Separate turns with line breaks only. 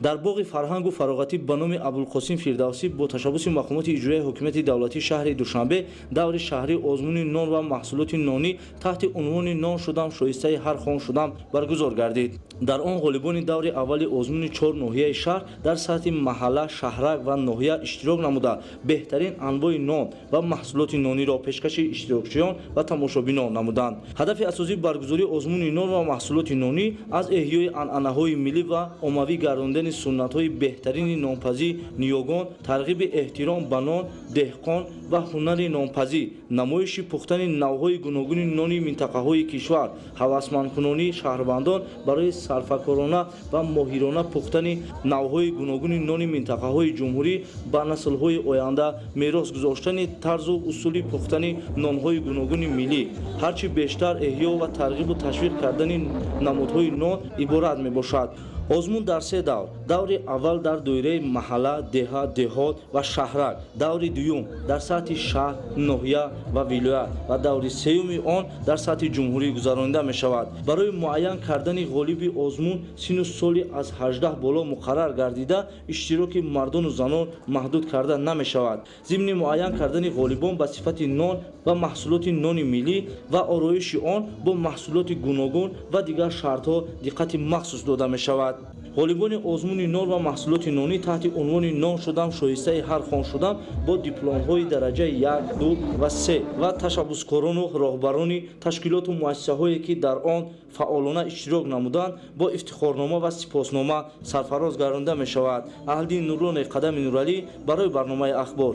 дар боғи фарҳангу фароғатӣ ба номи Абулқосим Фирдавсӣ бо ташаббуси мақомоти иҷроии ҳокимияти давлатии шаҳри Душанбе даври шаҳрӣ озмуни нон ва маҳсулоти нонӣ таҳти унвони «Нон шудам, шоистаи ҳар хон шудам» баргузор гардид. Дар он ғолибони даври аввали озмуни 4 ноҳияи шаҳр дар сатҳи маҳалла, шаҳрак ва ноҳия иштирок намуда беҳтарин анвои нон ва маҳсулоти нониро пешкаши иштирокчиён ва тамошобинон намуданд. ҳадафи асосии баргузории озмуни нон ва маҳсулоти нонӣ аз эҳёи анъанаҳои миллӣ ва оммавӣ гардондани суннатҳои беҳтарини нонпазӣ ниёгон, тарғиби эҳтиром ба нон, деҳқон ва ҳунари нонпазӣ, намоиши пухтани навъҳои гуногуни нони минтақаҳои кишвар, ҳавасмандкунонии шаҳрвандон барои сарфакорона ва моҳирона пухтани навъҳои гуногуни нони минтақаҳои ҷумҳурӣ ба наслҳои оянда мерос гузоштани тарзу усули пухтани нонҳои гуногуни миллӣ, ҳарчи бештар эҳё ва тарғибу ташвиқ кардани намудҳои нон иборат мебошад. озмун дар се давр: даври аввал дар доираи маҳалла, деҳа, деҳот ва шаҳрак, даври дуюм дар сатҳи шаҳр, ноҳия ва вилоят ва даври сеюми он дар сатҳи ҷумҳурӣ гузаронида мешавад. барои муайян кардани ғолиби озмун сину соли аз 18 боло муқаррар гардида иштироки мардону занон маҳдуд карда намешавад. зимни муайян кардани ғолибон ба сифати нон ва маҳсулоти нони миллӣ ва ороиши он бо маҳсулоти гуногун ва дигар шартҳо диққати махсус дода мешавад. ғолибони озмуни нон ва маҳсулоти нонӣ таҳти унвони «Нон шудам, шоистаи ҳар хон шудам» бо дипломҳои дараҷаи 1, 2 ва 3 ва ташаббускорону роҳбарони ташкилоту муассисаҳое ки дар он фаъолона иштирок намуданд бо ифтихорнома ва сипоснома сарфароз гардонида мешавад. Аҳлиддин Нурлони Қадами Нуралӣ барои барномаи ахбор.